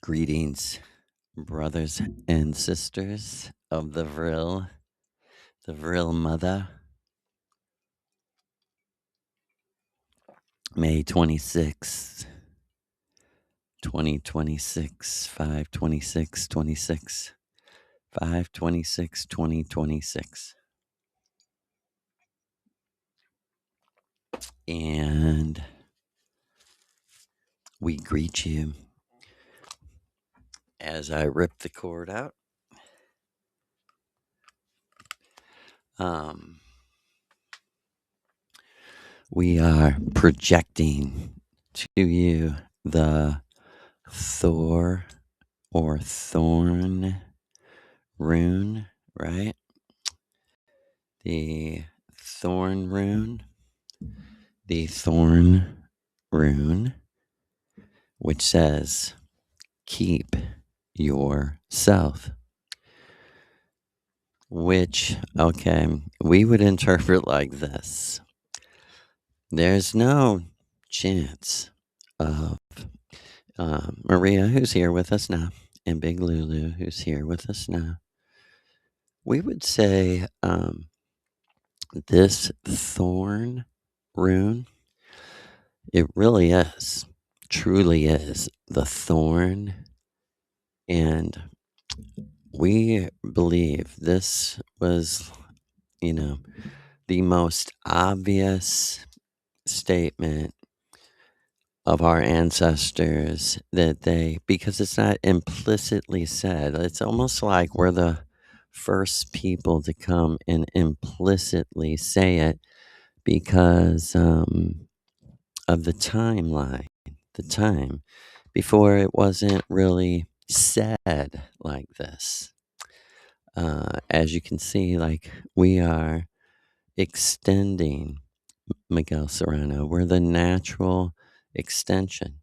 Greetings, brothers and sisters of the Vril mother. May 26th, 2026, 526, 26, 526, 2026. And we greet you as I rip the cord out. We are projecting to you the Thor or Thorn rune, right? The Thorn rune, the Thorn rune, which says, keep yourself. Which, okay, we would interpret like this. There's no chance of Maria, who's here with us now, and Big Lulu, who's here with us now. We would say this thorn rune, it really is, truly is the thorn. And we believe this was, the most obvious statement of our ancestors that because it's not implicitly said, it's almost like we're the first people to come and implicitly say it because of the timeline, the time before it wasn't really said like this. As you can see, like we are extending Miguel Serrano. We're the natural extension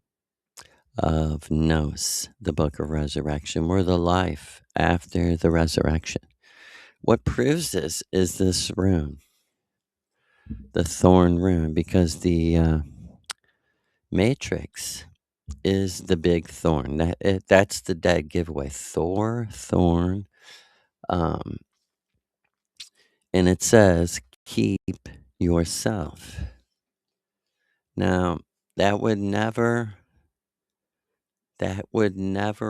of Nos, the book of resurrection. We're the life after the resurrection. What proves this is this rune, the thorn rune, because the matrix is the big thorn. That's the dead giveaway. Thorn. Um, and it says, keep yourself. Now, that would never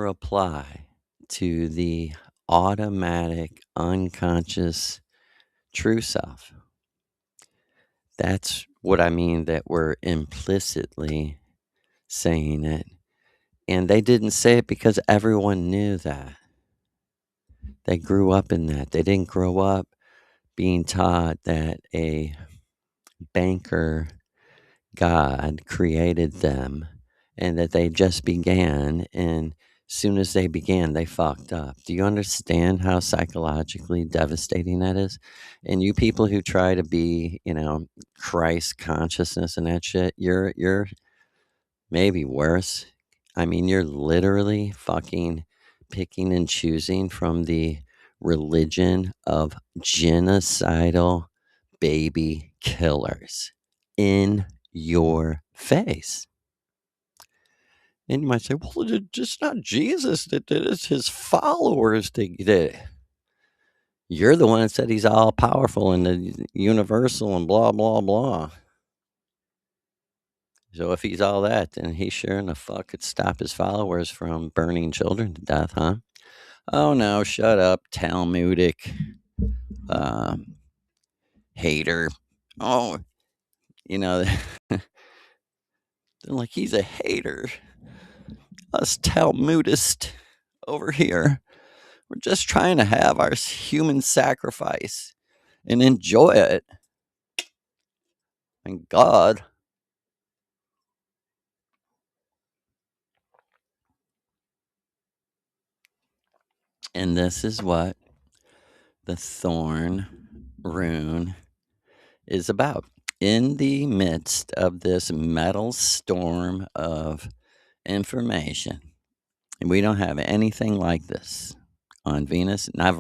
apply to the automatic, unconscious true self. That's what I mean that we're implicitly saying it. And they didn't say it because everyone knew that. They grew up in that. They didn't grow up being taught that a banker God created them and that they just began, and soon as they began, they fucked up. Do you understand how psychologically devastating that is? And you people who try to be, Christ consciousness and that shit, you're maybe worse. I mean, you're literally fucking picking and choosing from the religion of genocidal baby killers in your face. And you might say, well, it's just not Jesus that did it, it's his followers that did it. You're the one that said he's all powerful and the universal and blah, blah, blah. So if he's all that, then he sure enough fuck could stop his followers from burning children to death, huh? Oh no, shut up, Talmudic hater. Oh, like he's a hater. Us Talmudists over here, we're just trying to have our human sacrifice and enjoy it. And God. And this is what the thorn rune is about. In the midst of this metal storm of information, and we don't have anything like this on Venus, not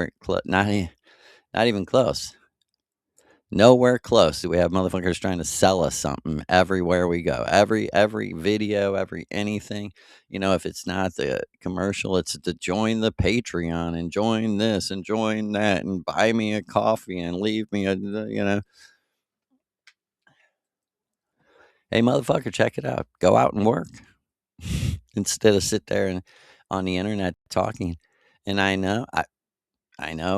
even close. Nowhere close do we have motherfuckers trying to sell us something everywhere we go. Every video, every anything. If it's not the commercial, it's to join the Patreon and join this and join that and buy me a coffee and leave me hey motherfucker, check it out. Go out and work instead of sit there and on the internet talking. And I know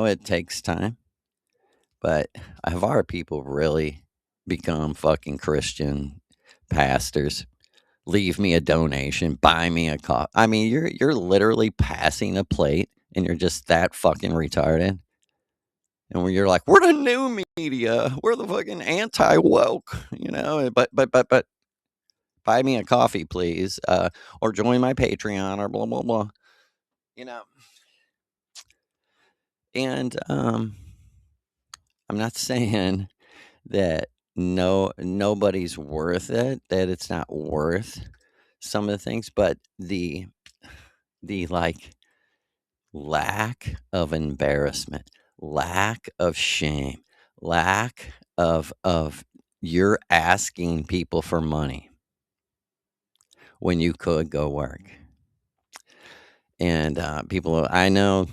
it takes time, but have our people really become fucking Christian pastors? Leave me a donation, buy me a coffee. I mean, you're literally passing a plate and you're just that fucking retarded. And when you're like, we're the new media, we're the fucking anti woke, but buy me a coffee, please, or join my Patreon or blah blah blah, you know. And I'm not saying that nobody's worth it, that it's not worth some of the things, but the like lack of embarrassment, lack of shame, lack of you're asking people for money when you could go work. And people, I know,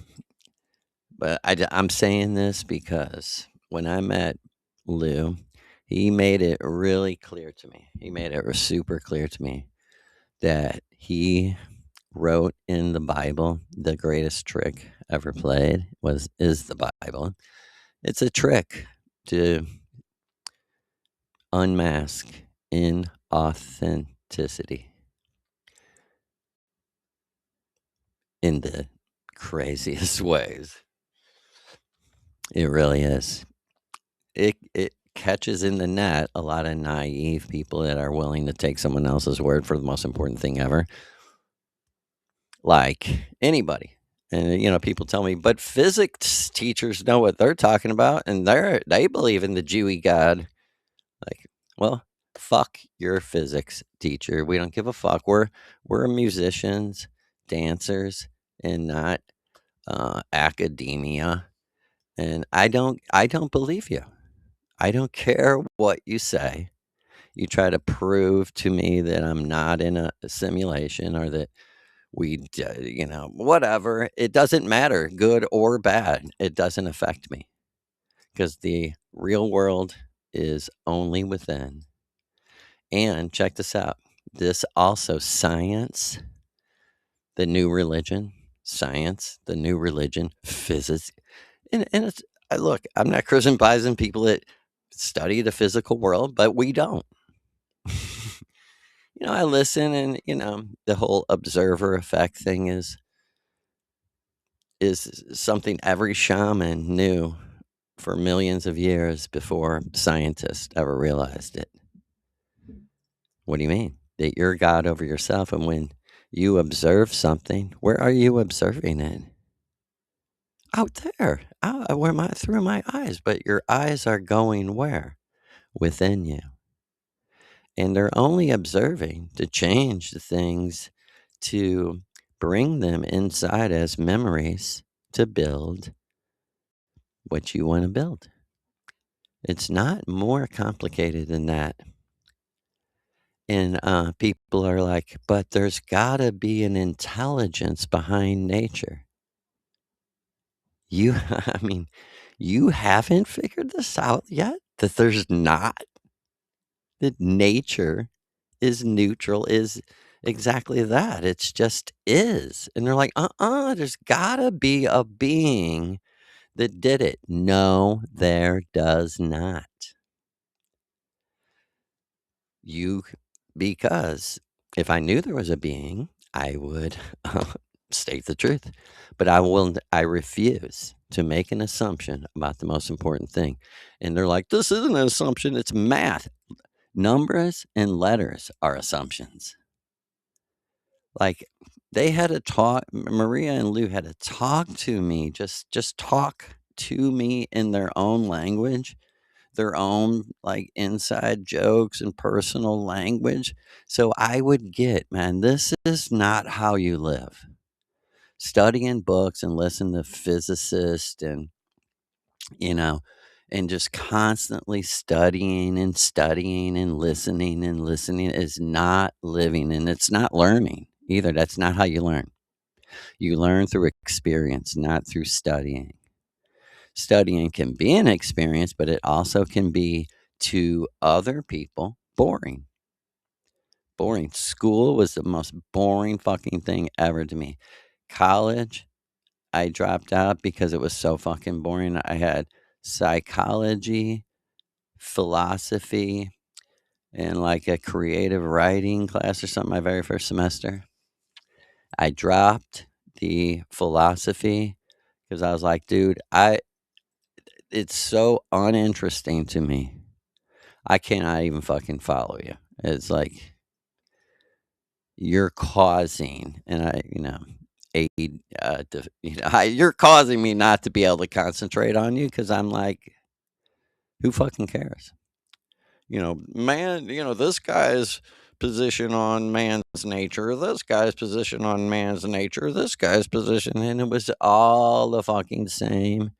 but I'm saying this because when I met Lou, he made it really clear to me. He made it super clear to me that he wrote in the Bible the greatest trick ever played is the Bible. It's a trick to unmask inauthenticity in the craziest ways. It really is. It catches in the net a lot of naive people that are willing to take someone else's word for the most important thing ever, like anybody. And people tell me, but physics teachers know what they're talking about, and they believe in the Jewy God. Like, well, fuck your physics teacher. We don't give a fuck. We're musicians, dancers, and not academia. And I don't believe you. I don't care what you say. You try to prove to me that I'm not in a simulation or that whatever. It doesn't matter, good or bad. It doesn't affect me because the real world is only within. And check this out. This also the new religion, science, the new religion, physics. And it's, look, I'm not criticizing people that study the physical world, but we don't. I listen and, the whole observer effect thing is something every shaman knew for millions of years before scientists ever realized it. What do you mean? That you're God over yourself, and when you observe something, where are you observing it? Out there, through my eyes, but your eyes are going where? Within you. And they're only observing to change the things, to bring them inside as memories to build what you want to build. It's not more complicated than that. And people are like, but there's got to be an intelligence behind nature. I mean, you haven't figured this out yet? That there's not? That nature is neutral, is exactly that. It's just is. And they're like, there's got to be a being that did it. No, there does not. You Because if I knew there was a being, I would state the truth. But I refuse to make an assumption about the most important thing. And they're like, this isn't an assumption, it's math. Numbers and letters are assumptions. Like they had to talk, Maria and Lou had to talk to me, just talk to me in their own language, their own like inside jokes and personal language. So I would get, man, this is not how you live. Studying books and listen to physicists and, you know, and just constantly studying and studying and listening is not living, and it's not learning either. That's not how you learn. You learn through experience, not through studying. Studying can be an experience, but it also can be to other people boring. Boring. School was the most boring fucking thing ever to me. College, I dropped out because it was so fucking boring. I had psychology, philosophy, and like a creative writing class or something my very first semester. I dropped the philosophy because I was like, dude, it's so uninteresting to me. I cannot even fucking follow you. It's like you're causing, and you're causing me not to be able to concentrate on you because I'm like, who fucking cares? Man, this guy's position on man's nature, this guy's position on man's nature, this guy's position, and it was all the fucking same.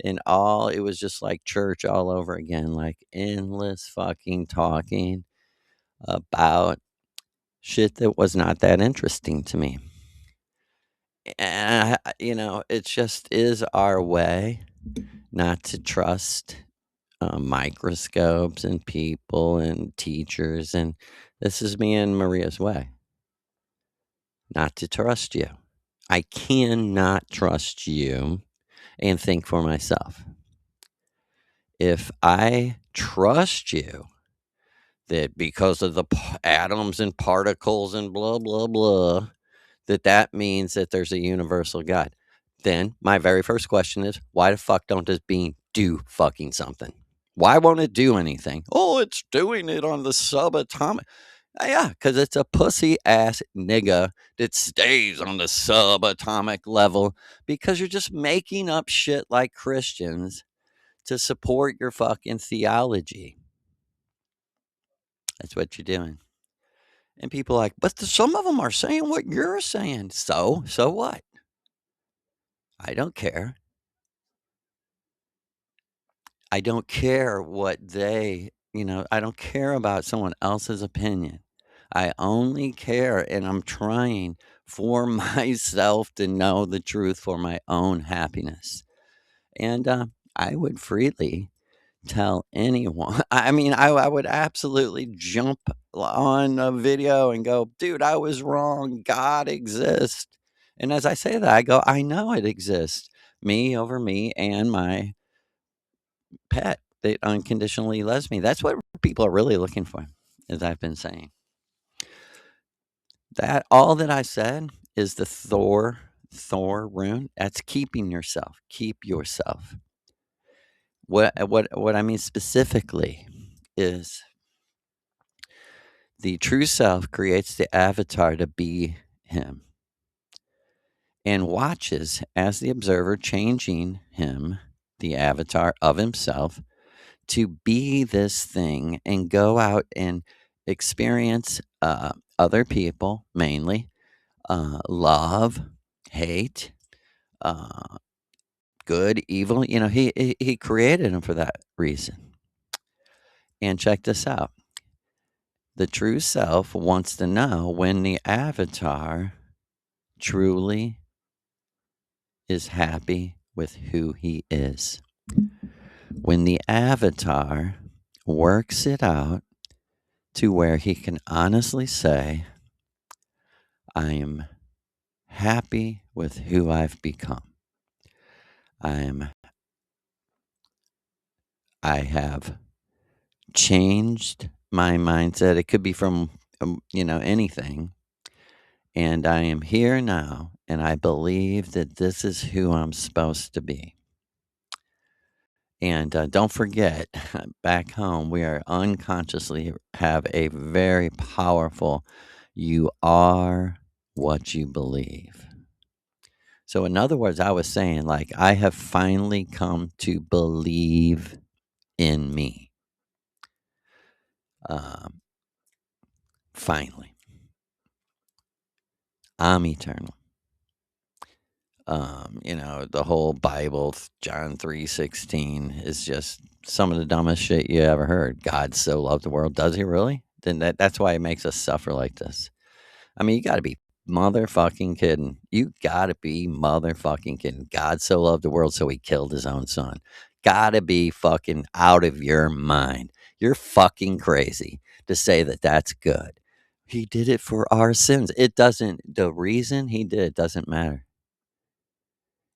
And it was just like church all over again, like endless fucking talking about shit that was not that interesting to me. And, it just is our way not to trust microscopes and people and teachers. And this is me and Maria's way not to trust you. I cannot trust you and think for myself. If I trust you that because of the atoms and particles and blah, blah, blah, that means that there's a universal God, then my very first question is, why the fuck don't this being do fucking something? Why won't it do anything? Oh, it's doing it on the subatomic. Yeah, because it's a pussy ass nigga that stays on the subatomic level because you're just making up shit like Christians to support your fucking theology. That's what you're doing. And people are like, but some of them are saying what you're saying. So what? I don't care. I don't care what I don't care about someone else's opinion. I only care, and I'm trying for myself to know the truth for my own happiness. And I would freely tell anyone. I mean, I would absolutely jump on a video and go, dude, I was wrong. God exists. And as I say that, I go, I know it exists. Me over me and my pet that unconditionally loves me. That's what people are really looking for, as I've been saying. That all that I said is the Thor rune. That's keeping yourself. Keep yourself. What I mean specifically is the true self creates the avatar to be him and watches as the observer changing him, the avatar of himself, to be this thing and go out and experience other people, mainly love, hate, uh, good, evil. He created them for that reason. And check this out: the true self wants to know when the avatar truly is happy with who he is. When the avatar works it out to where he can honestly say, I am happy with who I've become. I have changed my mindset. It could be from anything. And I am here now, and I believe that this is who I'm supposed to be. And don't forget, back home, we are unconsciously have a very powerful, you are what you believe. So, in other words, I was saying, like, I have finally come to believe in me. Um, Finally, I'm eternal. The whole Bible, John 3:16, is just some of the dumbest shit you ever heard. God so loved the world. Does he really? Then that's why he makes us suffer like this. I mean, you got to be motherfucking kidding. You got to be motherfucking kidding. God so loved the world, so he killed his own son. Got to be fucking out of your mind. You're fucking crazy to say that that's good. He did it for our sins. It doesn't, the reason he did it doesn't matter.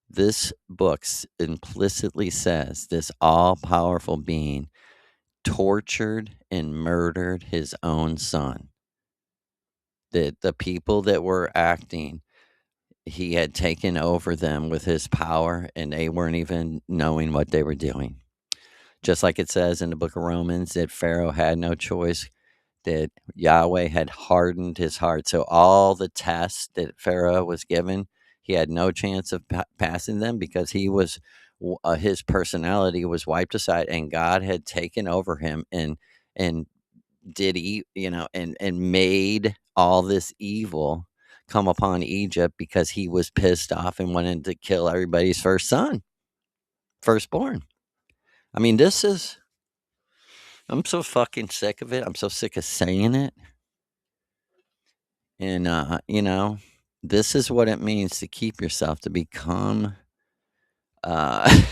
This book implicitly says this all powerful being tortured and murdered his own son. That the people that were acting, he had taken over them with his power, and they weren't even knowing what they were doing. Just like it says in the book of Romans that Pharaoh had no choice, that Yahweh had hardened his heart. So all the tests that Pharaoh was given, he had no chance of passing them because his personality was wiped aside, and God had taken over him and did he, and made all this evil come upon Egypt because he was pissed off and wanted to kill everybody's firstborn. I mean, I'm so fucking sick of it. I'm so sick of saying it. And, this is what it means to keep yourself, to become, uh,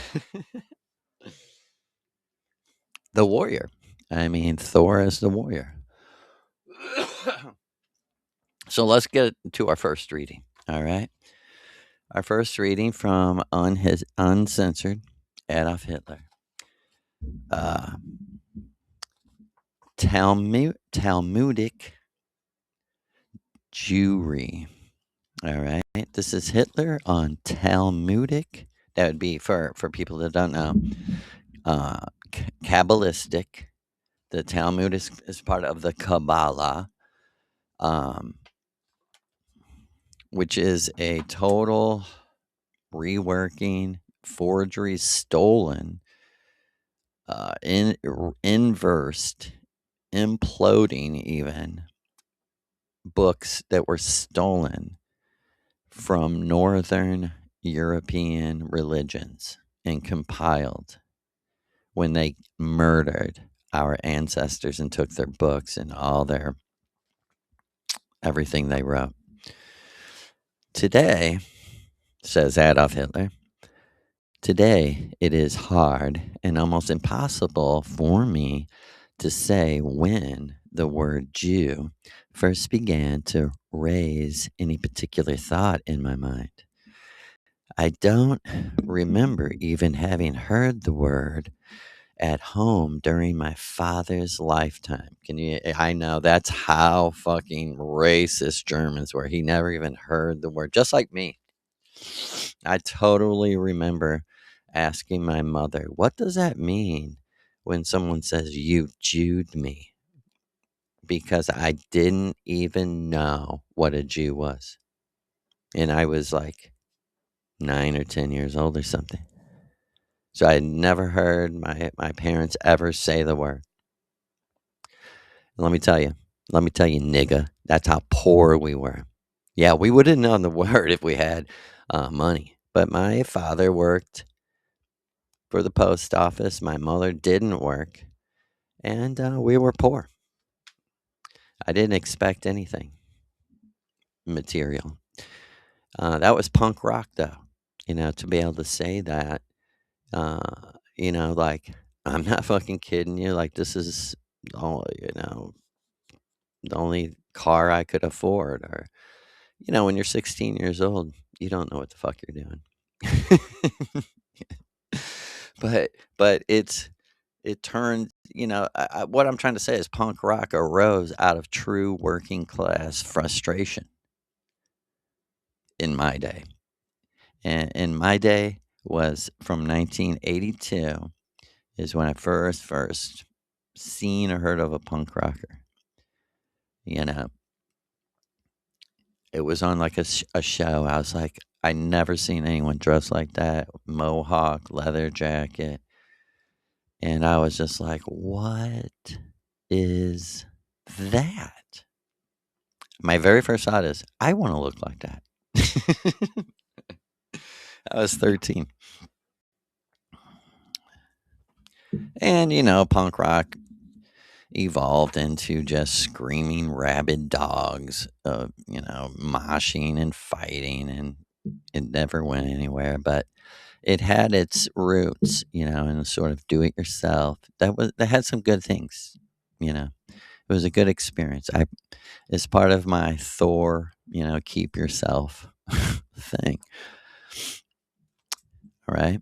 the warrior. I mean, Thor is the warrior. So let's get to our first reading. All right. Our first reading from Uncensored Adolf Hitler. Talmudic Jewry. All right. This is Hitler on Talmudic. That would be for people that don't know. Kabbalistic. The Talmud is part of the Kabbalah, which is a total reworking, forgery, stolen, inversed, imploding even books that were stolen from Northern European religions and compiled when they murdered our ancestors and took their books and all their everything they wrote. Today, says Adolf Hitler, today it is hard and almost impossible for me to say when the word Jew first began to raise any particular thought in my mind. I don't remember even having heard the word at home during my father's lifetime. I know that's how fucking racist Germans were. He never even heard the word, just like me. I totally remember asking my mother, what does that mean when someone says you Jewed me? Because I didn't even know what a Jew was. And I was like 9 or 10 years old or something. So I had never heard my parents ever say the word. And let me tell you, nigga, that's how poor we were. Yeah, we would have known the word if we had money. But my father worked for the post office. My mother didn't work. And we were poor. I didn't expect anything material. That was punk rock, though, to be able to say that, like, I'm not fucking kidding you. Like, this is all, the only car I could afford. Or, when you're 16 years old, you don't know what the fuck you're doing. but it turned, what I'm trying to say is punk rock arose out of true working class frustration in my day. And in my day was from 1982 is when I first seen or heard of a punk rocker. It was on like a show. I was like, I never seen anyone dressed like that, mohawk, leather jacket. And I was just like, what is that? My very first thought is, I want to look like that. I was 13. And, punk rock evolved into just screaming rabid dogs, moshing and fighting, and it never went anywhere. But it had its roots, in a sort of do it yourself. That had some good things, you know. It was a good experience. It's part of my Thor, keep yourself thing. All right.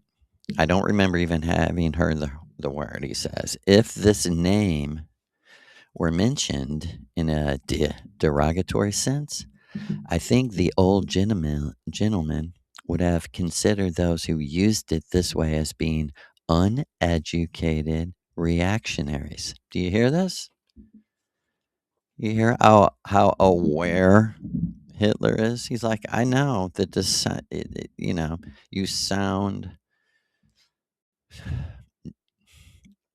I don't remember even having heard the word. He says, if this name were mentioned in a derogatory sense, I think the old gentleman would have considered those who used it this way as being uneducated reactionaries. Do you hear this? You hear how aware Hitler is? He's like, I know that this, you sound.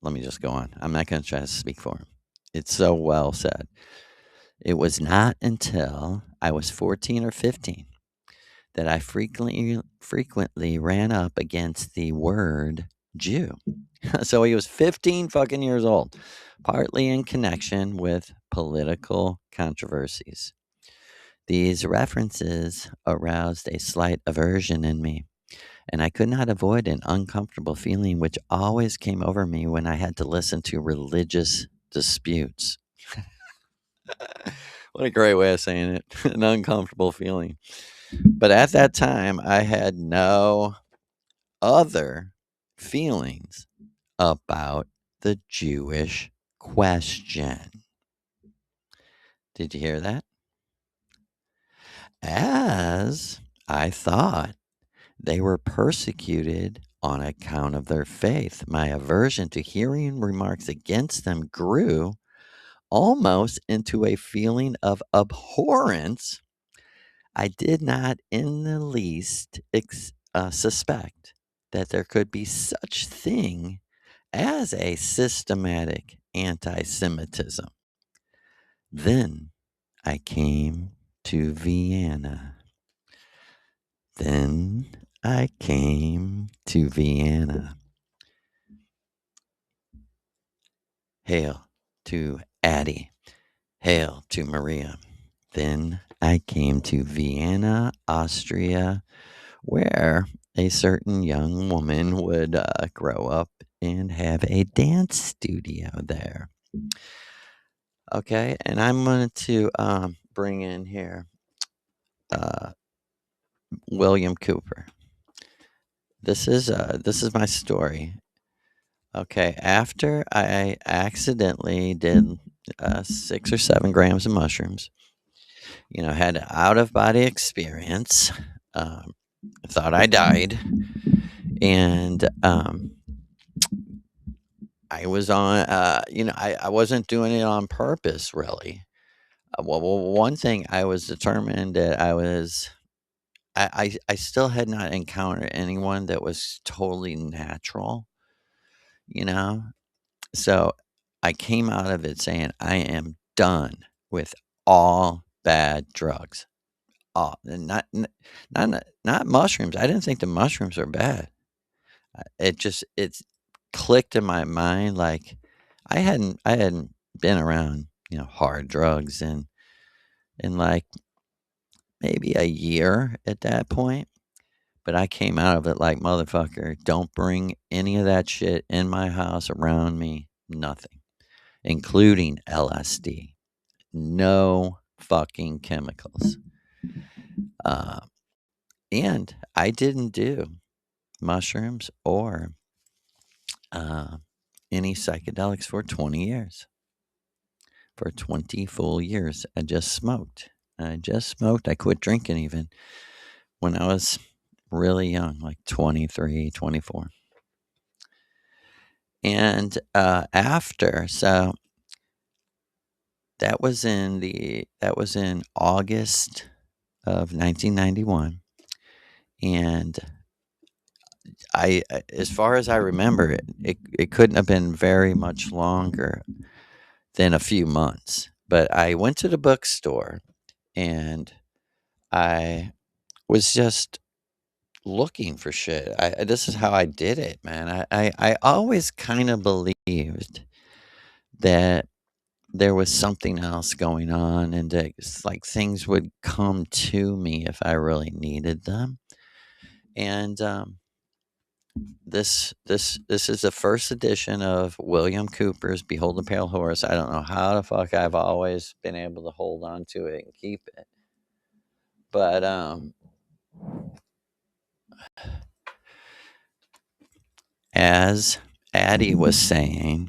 Let me just go on. I'm not going to try to speak for him. It's so well said. It was not until I was 14 or 15 that I frequently ran up against the word Jew. So he was 15 fucking years old, partly in connection with political controversies. These references aroused a slight aversion in me, and I could not avoid an uncomfortable feeling which always came over me when I had to listen to religious disputes. What a great way of saying it. An uncomfortable feeling. But at that time, I had no other feelings about the Jewish question. Did you hear that? As I thought they were persecuted on account of their faith, my aversion to hearing remarks against them grew almost into a feeling of abhorrence. I did not in the least suspect that there could be such thing as a systematic anti-Semitism. Then I came to Vienna. Then I came to Vienna. Hail to Addie. Hail to Maria. Then I came to Vienna, Austria, where a certain young woman would grow up and have a dance studio there. Okay, and I'm going to bring in here uh, William Cooper. This is my story. Okay, after I accidentally did 6 or 7 grams of mushrooms, had an out of body experience. Um, thought I died, and I was on. I wasn't doing it on purpose, really. Well, one thing I was determined that I still had not encountered anyone that was totally natural, you know? So I came out of it saying, I am done with all bad drugs. All, and not mushrooms. I didn't think the mushrooms were bad. It's clicked in my mind like I hadn't been around, hard drugs in like maybe a year at that point. But I came out of it like, motherfucker, don't bring any of that shit in my house around me. Nothing, including LSD. No fucking chemicals. Uh, and I didn't do mushrooms or uh, any psychedelics for 20 years. For 20 full years, I just smoked. I quit drinking even when I was really young, like 23, 24. And so that was in August of 1991, and as far as I remember, it couldn't have been very much longer than a few months. But I went to the bookstore and I was just looking for shit. This is how I did it, man. I always kind of believed that there was something else going on, and that it's like things would come to me if I really needed them. And this is the first edition of William Cooper's Behold the Pale Horse. I don't know how the fuck I've always been able to hold on to it and keep it. But as Addie was saying,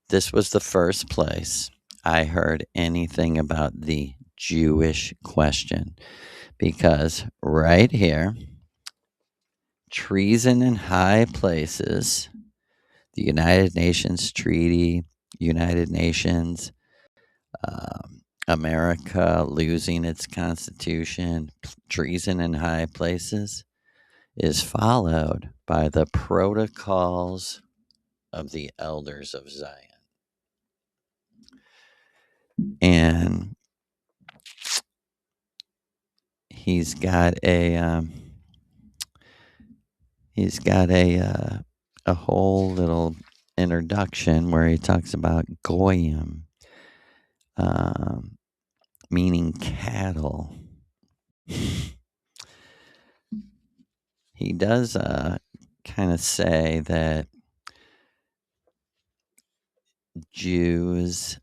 this was the first place I heard anything about the Jewish question, because right here, treason in high places, the United Nations Treaty, United Nations, America losing its constitution, treason in high places, is followed by the protocols of the elders of Zion. And he's got a a whole little introduction where he talks about goyim, meaning cattle. He does kind of say that Jews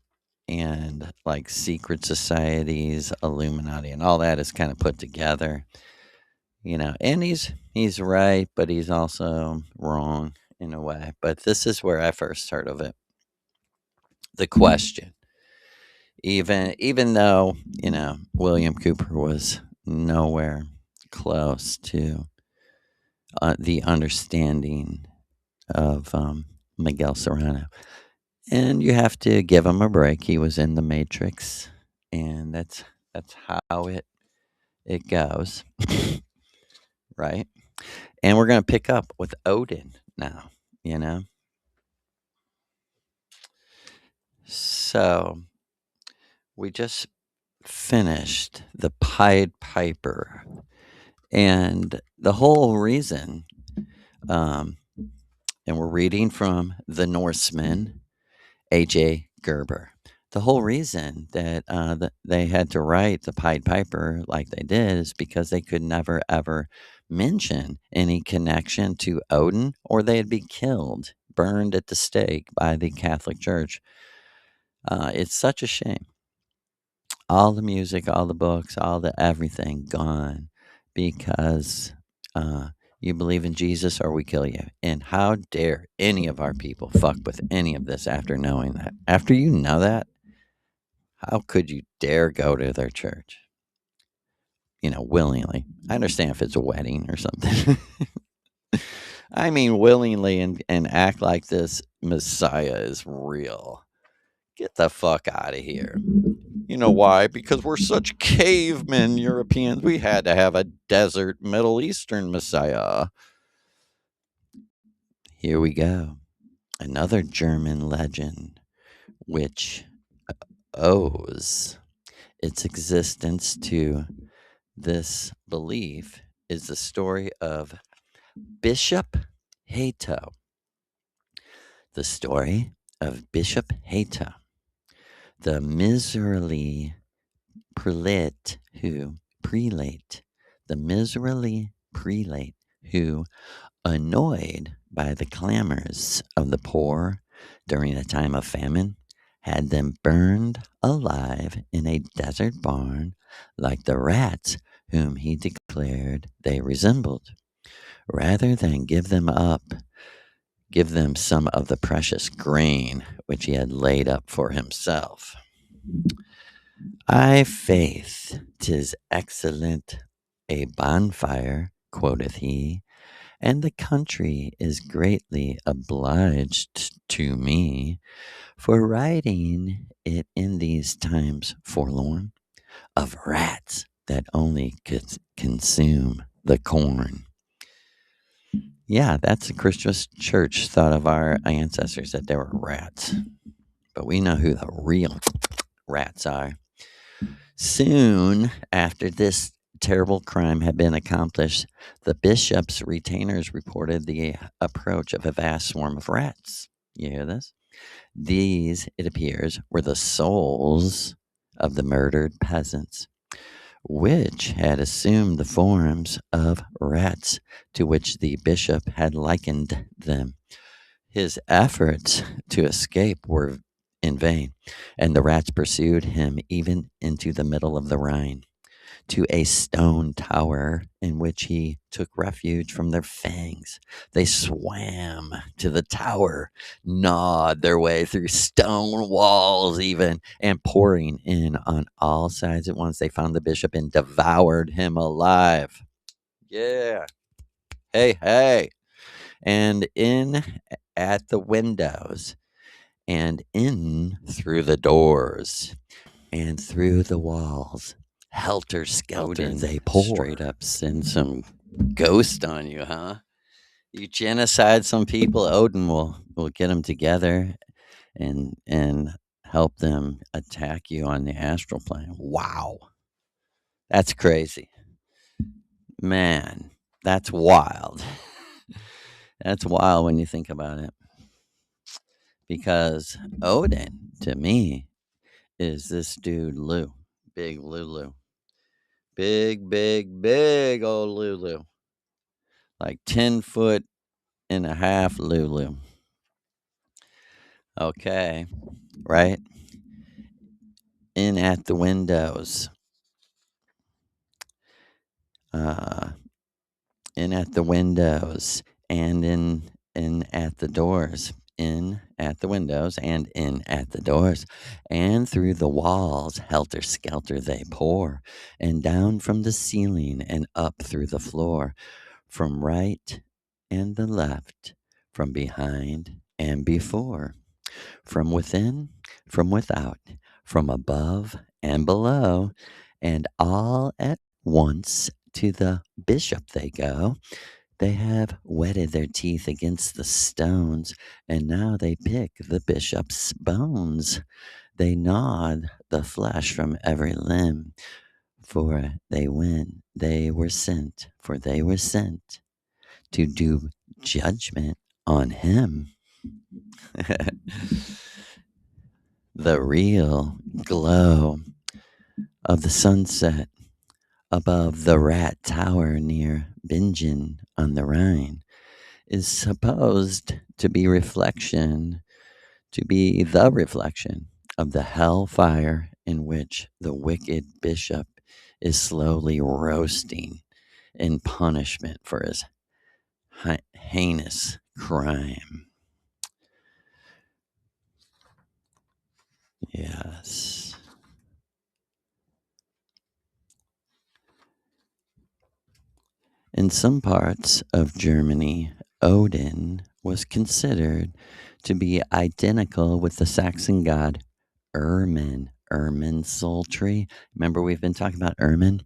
and like secret societies, Illuminati, and all that is kind of put together, and he's right, but he's also wrong in a way. But this is where I first heard of it. The question, even though William Cooper was nowhere close to the understanding of Miguel Serrano. And you have to give him a break. He was in the Matrix, and that's how it goes, right? And we're gonna pick up with Odin now. So we just finished the Pied Piper, and the whole reason, and we're reading from the Norseman, A.J. Gerber. The whole reason that they had to write the Pied Piper like they did is because they could never ever mention any connection to Odin, or they'd be killed, burned at the stake by the Catholic Church. It's such a shame. All the music, all the books, all the everything gone because you believe in Jesus or we kill you. And how dare any of our people fuck with any of this after knowing that? After you know that, how could you dare go to their church? Willingly. I understand if it's a wedding or something. I mean, willingly and act like this Messiah is real. Get the fuck out of here. You know why? Because we're such cavemen Europeans. We had to have a desert Middle Eastern Messiah. Here we go. Another German legend which owes its existence to this belief is the story of Bishop Hato. The story of Bishop Hato, the miserly prelate who, annoyed by the clamors of the poor during a time of famine, had them burned alive in a desert barn like the rats whom he declared they resembled, rather than give them some of the precious grain which he had laid up for himself. I faith 'tis excellent a bonfire, quoth he, and the country is greatly obliged to me for writing it in these times forlorn of rats that only could consume the corn. Yeah, that's the Christian church thought of our ancestors, that they were rats. But we know who the real rats are. Soon after this terrible crime had been accomplished, the bishop's retainers reported the approach of a vast swarm of rats. You hear this? These, it appears, were the souls of the murdered peasants, which had assumed the forms of rats to which the bishop had likened them. His efforts to escape were in vain, and the rats pursued him even into the middle of the Rhine, to a stone tower in which he took refuge from their fangs. They swam to the tower, gnawed their way through stone walls, even, and pouring in on all sides at once, they found the bishop and devoured him alive. Yeah. Hey, hey. And in at the windows, and in through the doors, and through the walls, helter skelter Odin they pour. straight up send some ghost on you, huh? You genocide some people, Odin will get them together and help them attack you on the astral plane. Wow. That's crazy. Man, that's wild. That's wild when you think about it. Because Odin, to me, is this dude Lou. Big Lulu. Big old Lulu. Like 10.5 foot Lulu. Okay. Right? In at the windows. Uh in at the windows and in at the doors. In at the windows and in at the doors, and through the walls, helter skelter they pour, and down from the ceiling and up through the floor, from right and the left, from behind and before, from within, from without, from above and below, and all at once to the bishop they go. They have whetted their teeth against the stones, and now they pick the bishop's bones. They gnawed the flesh from every limb, for they were sent, to do judgment on him. The real glow of the sunset above the rat tower near Bingen on the Rhine is supposed to be the reflection of the hell fire in which the wicked bishop is slowly roasting in punishment for his heinous crime. Yes. In some parts of Germany, Odin was considered to be identical with the Saxon god Ermin Sultry. Remember, we've been talking about Ermin,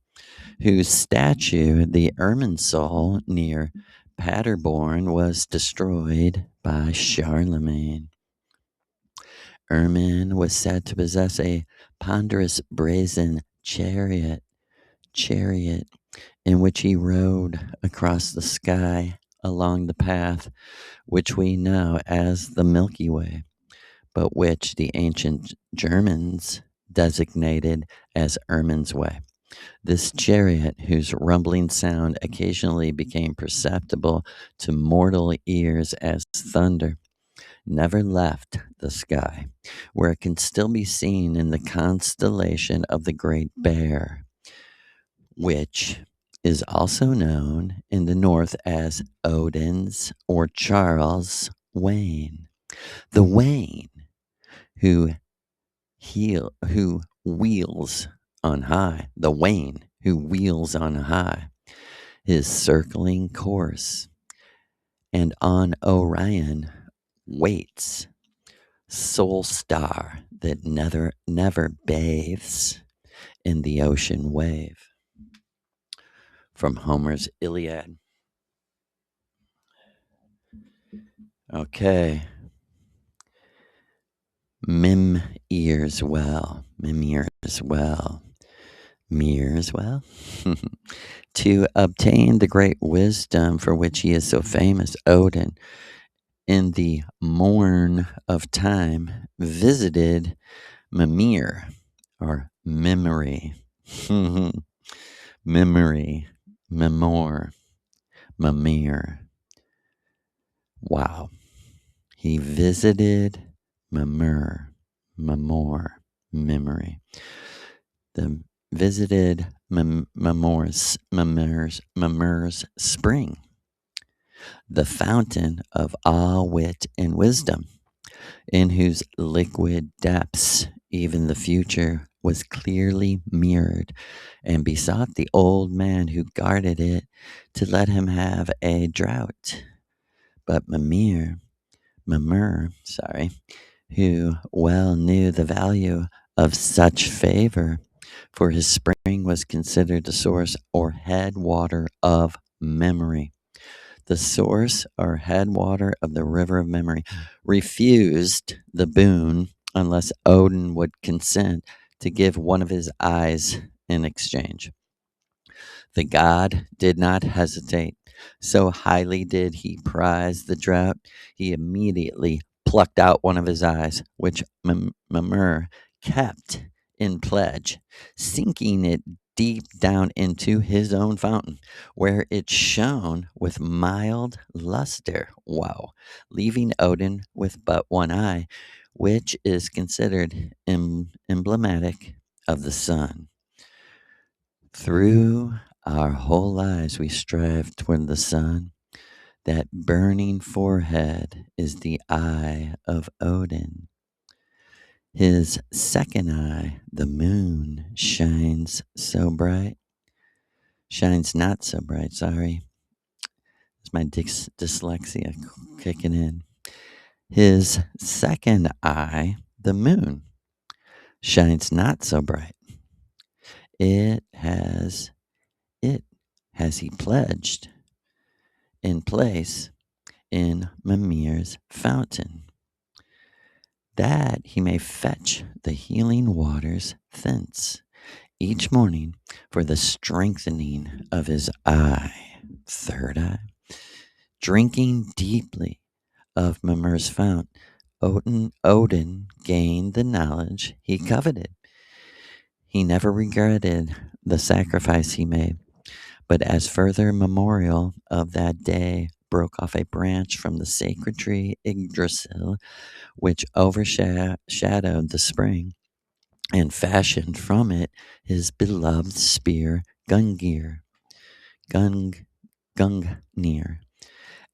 whose statue, the Irminsul, near Paderborn, was destroyed by Charlemagne. Ermin was said to possess a ponderous brazen chariot in which he rode across the sky along the path which we know as the Milky Way, but which the ancient Germans designated as Ermin's Way. This chariot, whose rumbling sound occasionally became perceptible to mortal ears as thunder, never left the sky, where it can still be seen in the constellation of the Great Bear, which is also known in the north as Odin's or Charles Wain. The Wain who wheels on high, the Wain who wheels on high, his circling course, and on Orion waits, sole star that never bathes in the ocean wave. From Homer's Iliad. Okay. Mimir as well. Mirrors, well, to obtain the great wisdom for which he is so famous, Odin, in the morn of time, visited Mimir, or memory. Memory, memor, Mimir. Wow. He visited Mimir, Memor, memory. The visited Mimir's spring, the fountain of all wit and wisdom, in whose liquid depths even the future was clearly mirrored, and besought the old man who guarded it to let him have a draught. But Mimir, who well knew the value of such favor, for his spring was considered the source or headwater of memory. The source or headwater of the river of memory refused the boon unless Odin would consent to give one of his eyes in exchange. The god did not hesitate. So highly did he prize the drought, he immediately plucked out one of his eyes, which Mimir kept in pledge, sinking it deep down into his own fountain, where it shone with mild luster. Wow. Leaving Odin with but one eye, which is considered emblematic of the sun. Through our whole lives, we strive toward the sun. That burning forehead is the eye of Odin. His second eye, the moon, shines not so bright, sorry. It's my dyslexia kicking in. His second eye, the moon, shines not so bright. It has he pledged in place in Mimir's fountain, that he may fetch the healing waters thence each morning for the strengthening of his eye, third eye. Drinking deeply of Mimir's fount, Odin gained the knowledge he coveted. He never regretted the sacrifice he made, but as further memorial of that day, broke off a branch from the sacred tree Yggdrasil, which overshadowed the spring, and fashioned from it his beloved spear Gungnir.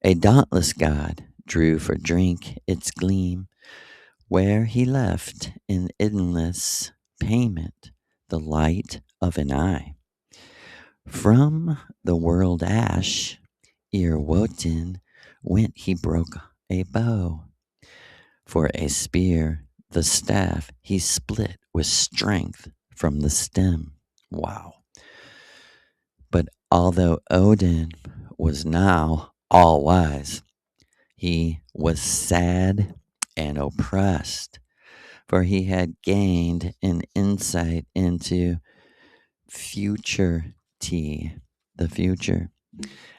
A dauntless god drew for drink its gleam, where he left in endless payment the light of an eye. From the world ash, ere Wotan went, he broke a bow. For a spear, the staff he split with strength from the stem. Wow. But although Odin was now all wise, he was sad and oppressed, for he had gained an insight into the future,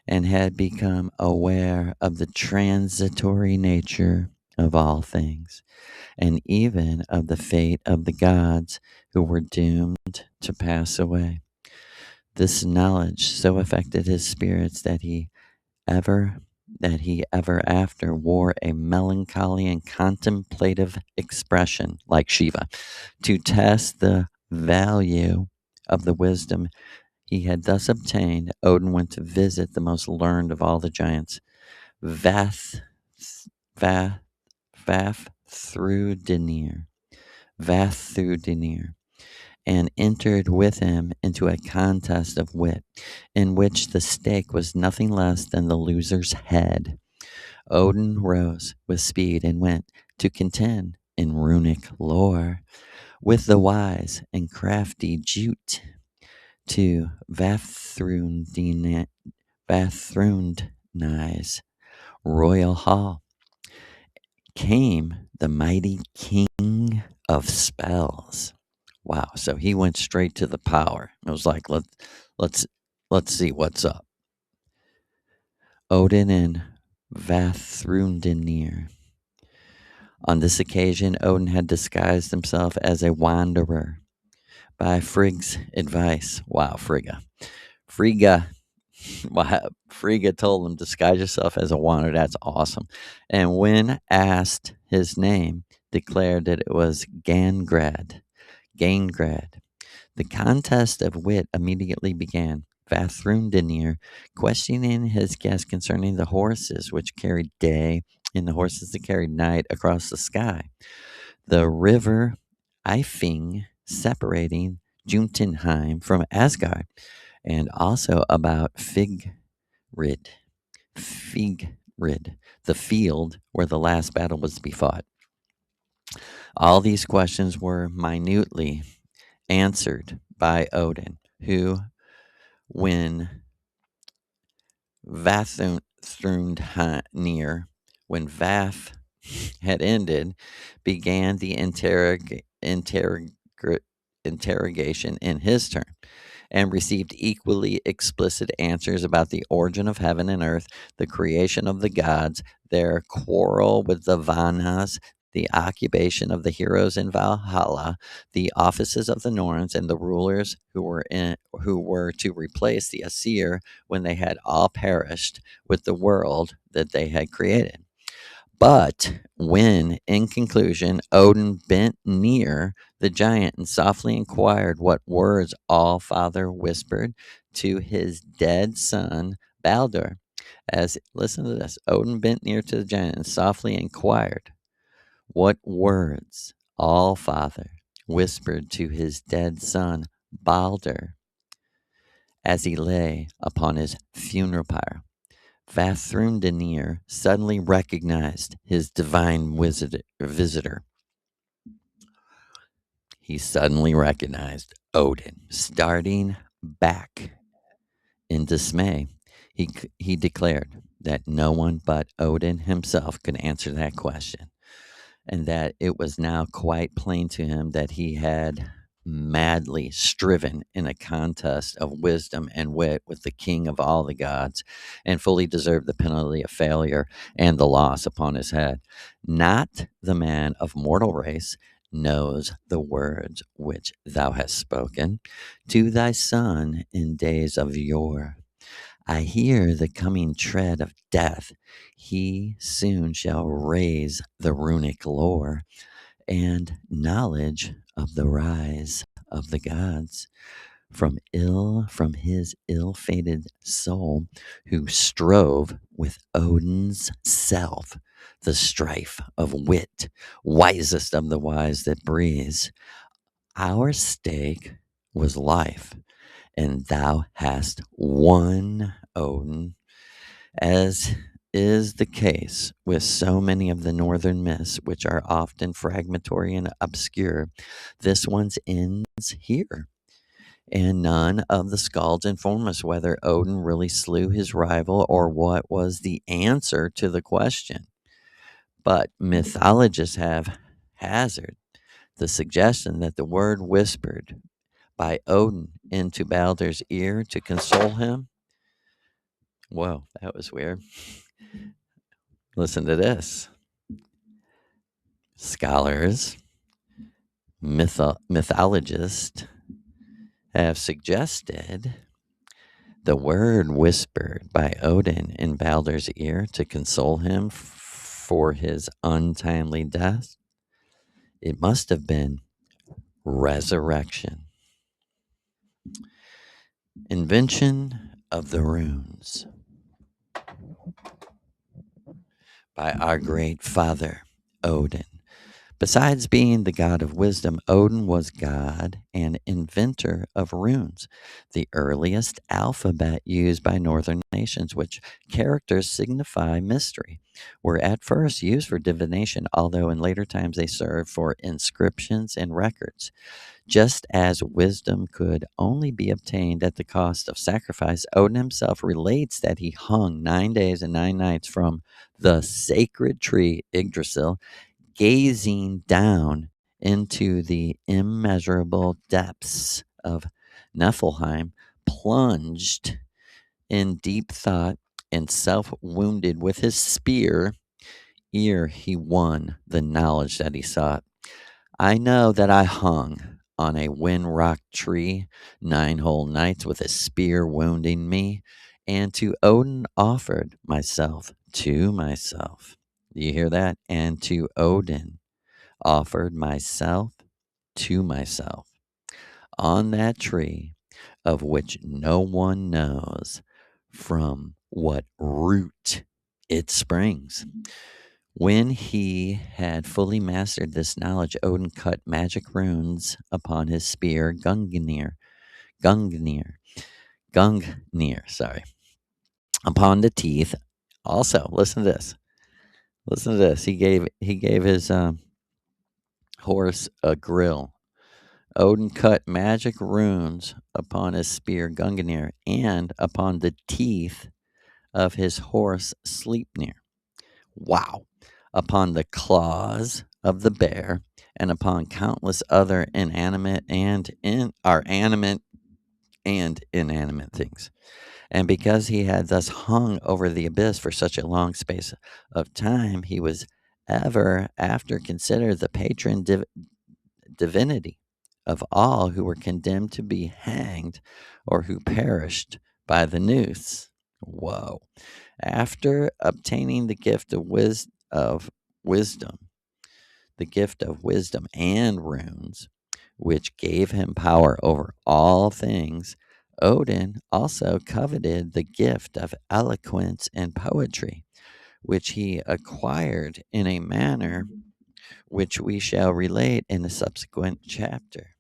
and had become aware of the transitory nature of all things, and even of the fate of the gods who were doomed to pass away. This knowledge so affected his spirits that he ever after wore a melancholy and contemplative expression like Shiva. To test the value of the wisdom he had thus obtained, Odin went to visit the most learned of all the giants, Vath, Vath, Vafthrudnir, Vafthrudnir, and entered with him into a contest of wit, in which the stake was nothing less than the loser's head. Odin rose with speed and went to contend in runic lore with the wise and crafty Jute to Vafthrudnir's royal hall. Came the mighty king of spells, Wow, so he went straight to the power. It was like, let's let's see what's up. Odin and Vafthrûdnir. On this occasion, Odin had disguised himself as a wanderer by Frigg's advice. Wow, Frigga. Wow, Frigga told him, disguise yourself as a wanderer. That's awesome. And when asked his name, declared that it was Gangrad. Gangrad. The contest of wit immediately began. Vafthrûdnir questioning his guest concerning the horses which carried day and the horses that carried night across the sky, the river Eifing separating Jotunheim from Asgard, and also about Figrid, the field where the last battle was to be fought. All these questions were minutely answered by Odin, who, when Vafthrûdnir, when Vath had ended, began the interrogation in his turn, and received equally explicit answers about the origin of heaven and earth, the creation of the gods, their quarrel with the Vanas, the occupation of the heroes in Valhalla, the offices of the Norns, and the rulers who were to replace the Aesir when they had all perished with the world that they had created. But when, in conclusion, Odin bent near the giant and softly inquired what words All Father whispered to his dead son Baldur, as listen to this, Odin bent near to the giant and softly inquired what words All Father whispered to his dead son Baldur as he lay upon his funeral pyre. Vafthrûdnir suddenly recognized his divine visitor. He suddenly recognized Odin. Starting back in dismay, he declared that no one but Odin himself could answer that question, and that it was now quite plain to him that he had madly striven in a contest of wisdom and wit with the king of all the gods, and fully deserved the penalty of failure and the loss upon his head. Not the man of mortal race knows the words which thou hast spoken to thy son in days of yore. I hear the coming tread of death. He soon shall raise the runic lore and knowledge of the rise of the gods from his ill-fated soul, who strove with Odin's self the strife of wit, wisest of the wise that breathes. Our stake was life, and thou hast won, Odin. As is the case with so many of the northern myths, which are often fragmentary and obscure, this one's ends here. And none of the skalds inform us whether Odin really slew his rival or what was the answer to the question. But mythologists have hazarded the suggestion that the word whispered by Odin into Baldur's ear to console him. Whoa, that was weird. Listen to this. Scholars, mythologists have suggested the word whispered by Odin in Baldur's ear to console him for his untimely death. It must have been resurrection. Invention of the runes by our great father, Odin. Besides being the god of wisdom, Odin was god and inventor of runes, the earliest alphabet used by northern nations, which characters signify mystery, were at first used for divination, although in later times they served for inscriptions and records. Just as wisdom could only be obtained at the cost of sacrifice, Odin himself relates that he hung 9 days and 9 nights from the sacred tree Yggdrasil, gazing down into the immeasurable depths of Niflheim, plunged in deep thought and self wounded with his spear ere he won the knowledge that he sought. I know that I hung on a wind rocked tree 9 whole nights with a spear wounding me, and to Odin offered myself to myself. Do you hear that? And to Odin offered myself to myself on that tree of which no one knows from what root it springs. When he had fully mastered this knowledge, Odin cut magic runes upon his spear, Gungnir, sorry, upon the teeth. Also, listen to this. Listen to this. He gave his horse a grill. Odin cut magic runes upon his spear, Gungnir, and upon the teeth of his horse, Sleipnir. Wow. Upon the claws of the bear, and upon countless other inanimate and animate and inanimate things. And because he had thus hung over the abyss for such a long space of time, he was ever after considered the patron divinity of all who were condemned to be hanged or who perished by the noose. Whoa. After obtaining the gift of wisdom, the gift of wisdom and runes, which gave him power over all things, Odin also coveted the gift of eloquence and poetry, which he acquired in a manner which we shall relate in a subsequent chapter.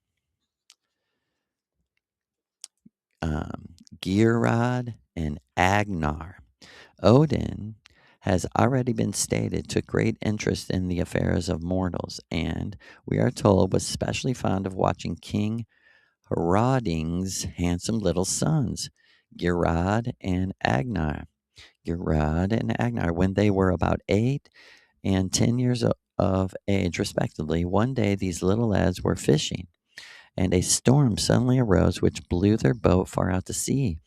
Geirrod and Agnar. Odin has already been stated took great interest in the affairs of mortals, and we are told was especially fond of watching King Hroðing's handsome little sons, Geirrod and Agnar. Geirrod and Agnar, when they were about 8 and 10 years of age, respectively, one day these little lads were fishing, and a storm suddenly arose which blew their boat far out to sea,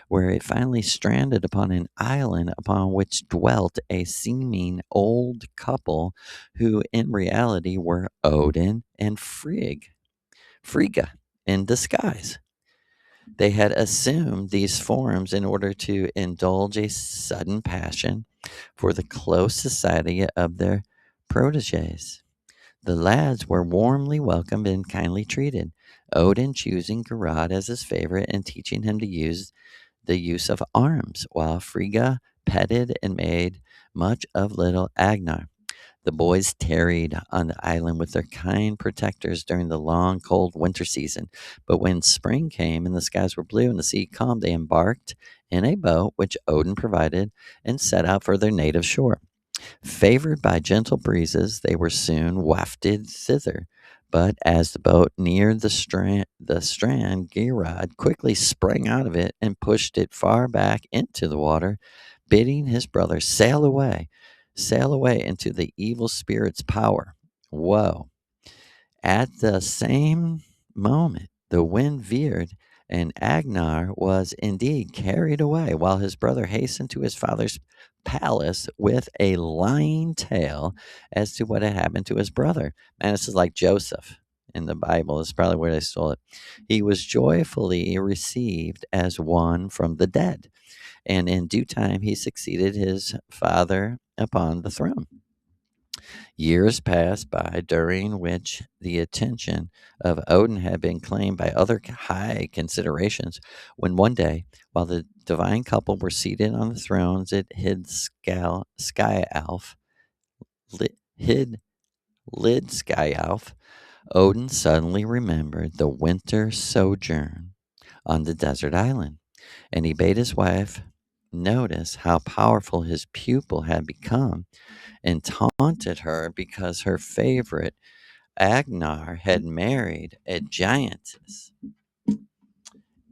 where it finally stranded upon an island upon which dwelt a seeming old couple who in reality were Odin and Frigga in disguise. They had assumed these forms in order to indulge a sudden passion for the close society of their proteges. The lads were warmly welcomed and kindly treated, Odin choosing Garad as his favorite and teaching him to use the use of arms, while Frigga petted and made much of little Agnar. The boys tarried on the island with their kind protectors during the long, cold winter season. But when spring came and the skies were blue and the sea calm, they embarked in a boat which Odin provided and set out for their native shore. Favored by gentle breezes, they were soon wafted thither. But as the boat neared the strand, Geirrod quickly sprang out of it and pushed it far back into the water, bidding his brother sail away into the evil spirit's power. Whoa. At the same moment, the wind veered, and Agnar was indeed carried away, while his brother hastened to his father's palace with a lying tale as to what had happened to his brother. Man, this is like Joseph in the Bible. This is probably where they stole it. He was joyfully received as one from the dead, and in due time he succeeded his father upon the throne. Years passed by, during which the attention of Odin had been claimed by other high considerations, when one day, while the divine couple were seated on the thrones, it Sky Alf, hid Lid Sky Alf, Odin suddenly remembered the winter sojourn on the desert island, and he bade his wife notice how powerful his pupil had become and taunted her because her favorite Agnar had married a giantess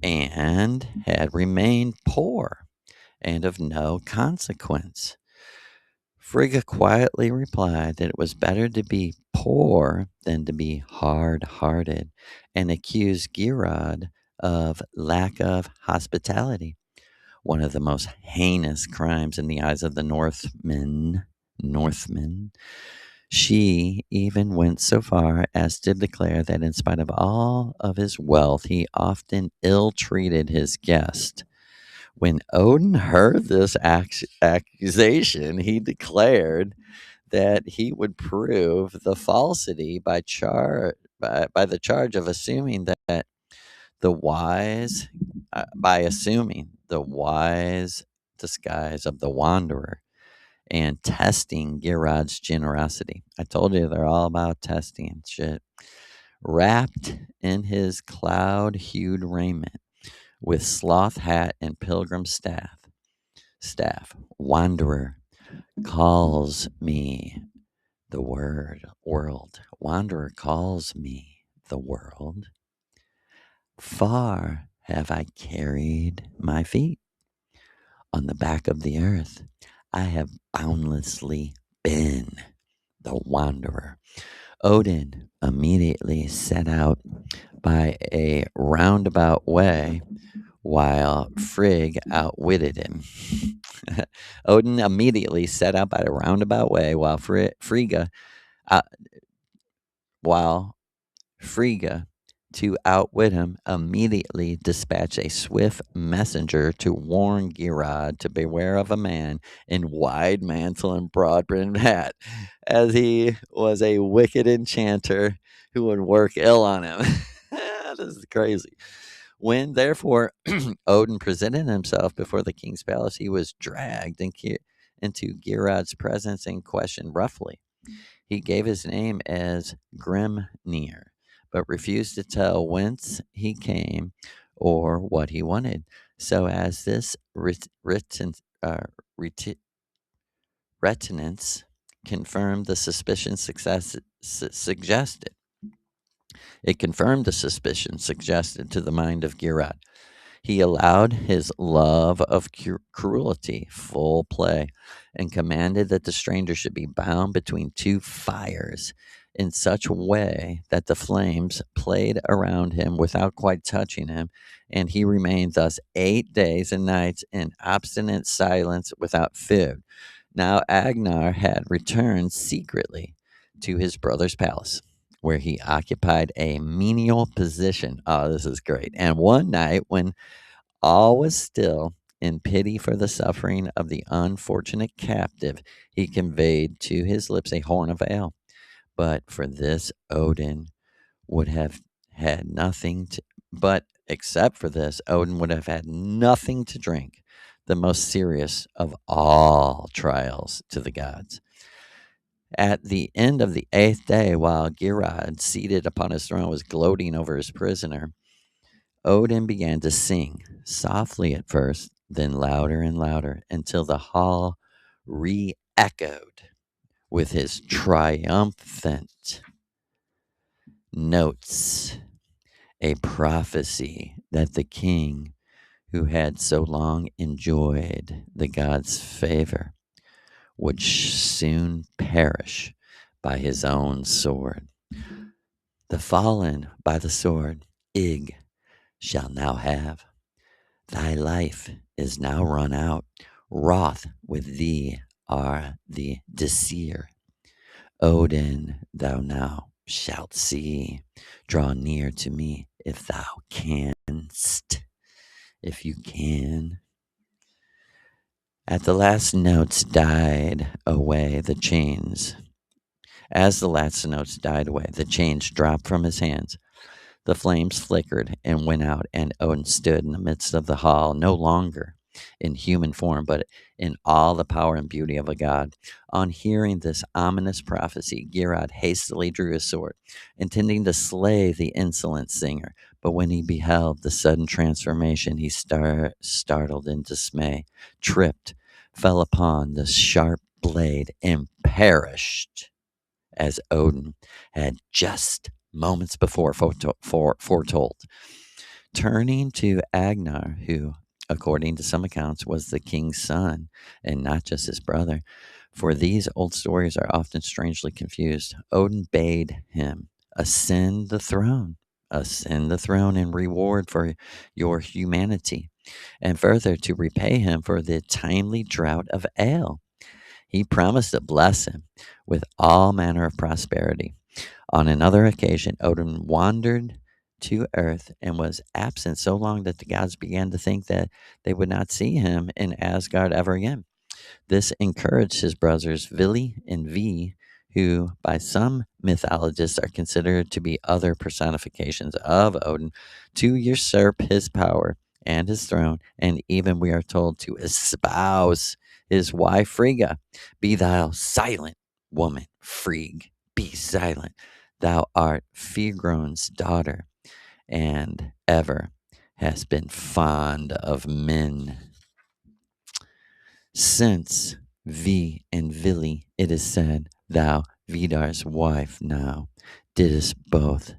and had remained poor and of no consequence. Frigga quietly replied that it was better to be poor than to be hard-hearted, and accused Girod of lack of hospitality, one of the most heinous crimes in the eyes of the Northmen. She even went so far as to declare that in spite of all of his wealth, he often ill-treated his guest. When Odin heard this accusation, he declared that he would prove the falsity by the charge of assuming that the wise by assuming the wise disguise of the wanderer and testing Girod's generosity. I told you they're all about testing and shit. Wrapped in his cloud-hued raiment, with sloth hat and pilgrim staff, wanderer calls me the world. Wanderer calls me the world. Far have I carried my feet on the back of the earth. I have boundlessly been the wanderer. Odin immediately set out by a roundabout way while Frigg outwitted him. Odin immediately set out by a roundabout way uh, while Frigga, to outwit him, immediately dispatched a swift messenger to warn Girod to beware of a man in wide mantle and broad-brimmed hat, as he was a wicked enchanter who would work ill on him. This is crazy. When, therefore, Odin presented himself before the king's palace, he was dragged into Girod's presence and questioned roughly. He gave his name as Grimnir, but refused to tell whence he came or what he wanted. So, as this reticence confirmed the suspicion suggested, it confirmed the suspicion suggested to the mind of Girod. He allowed his love of cruelty full play and commanded that the stranger should be bound between two fires in such a way that the flames played around him without quite touching him, and he remained thus 8 days and nights in obstinate silence without food. Now Agnar had returned secretly to his brother's palace, where he occupied a menial position. Oh, this is great. And one night, when all was still, in pity for the suffering of the unfortunate captive, he conveyed to his lips a horn of ale. But for this, Odin would have had nothing to, but except for this, Odin would have had nothing to drink, the most serious of all trials to the gods. At the end of the 8th day, while Girod, seated upon his throne, was gloating over his prisoner, Odin began to sing, softly at first, then louder and louder, until the hall re echoed with his triumphant notes, a prophecy that the king, who had so long enjoyed the god's favor, would soon perish by his own sword. The fallen by the sword, Ig, shall now have. Thy life is now run out. Wroth with thee are the Disir. Odin, thou now shalt see. Draw near to me if thou canst. If you can. At the last notes died away the chains. As the last notes died away, the chains dropped from his hands. The flames flickered and went out, and Odin stood in the midst of the hall, no longer in human form, but in all the power and beauty of a god. On hearing this ominous prophecy, Girod hastily drew his sword, intending to slay the insolent singer. But when he beheld the sudden transformation, he startled in dismay, tripped, fell upon the sharp blade, and perished, as Odin had just moments before foretold. Turning to Agnar, who, according to some accounts, was the king's son and not just his brother, For these old stories are often strangely confused. Odin bade him ascend the throne in reward for your humanity, and further to repay him for the timely drought of ale. He promised to bless him with all manner of prosperity. On another occasion, Odin wandered to earth and was absent so long that the gods began to think that they would not see him in Asgard ever again. This encouraged his brothers Vili and V, who by some mythologists are considered to be other personifications of Odin, to usurp his power and his throne, and even we are told to espouse his wife Frigga. Be thou silent, woman, Frigg, be silent. Thou art Figron's daughter, and ever hast been fond of men. Since V and Vili, it is said, thou, Vidar's wife, now didst both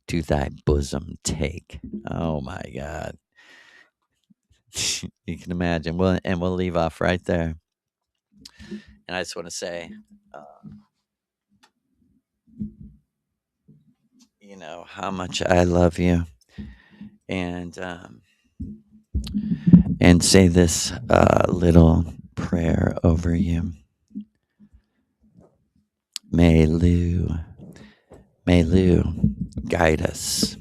to thy bosom take. Oh my God. You can imagine. We'll leave off right there. And I just want to say, uh, how much I love you, and say this little prayer over you. May Lu guide us.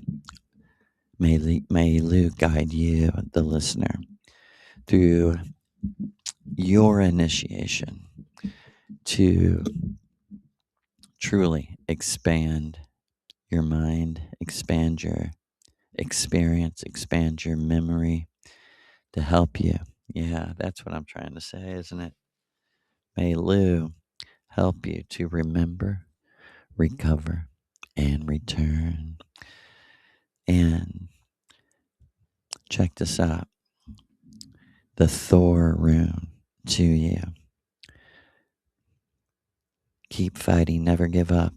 May Lu guide you, the listener, through your initiation to truly expand your mind, expand your experience, expand your memory to help you. Yeah, that's what I'm trying to say, isn't it? May Lu help you to remember, recover, and return. And check this out, the Thor rune to you. Keep fighting, never give up.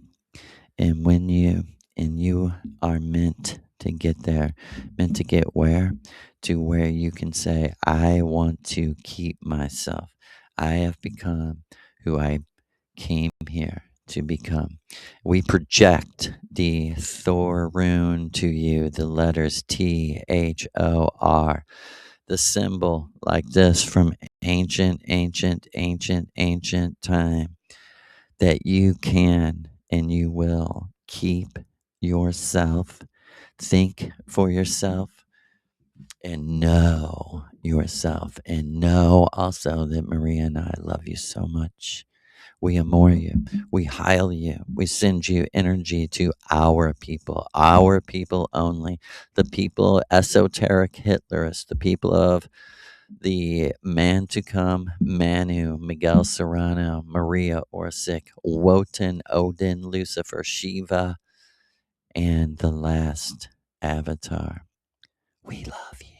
And when you are meant to get there, meant to get where? To where you can say, I want to keep myself. I have become who I came here to become. We project the Thor rune to you, the letters THOR, the symbol like this from ancient time, that you can and you will keep yourself, think for yourself, and know yourself. And know also that Maria and I love you so much. We amor you. We heil you. We send you energy to our people only. The people, esoteric Hitlerists, the people of the man to come, Manu, Miguel Serrano, Maria Orsic, Wotan, Odin, Lucifer, Shiva, and the last avatar. We love you.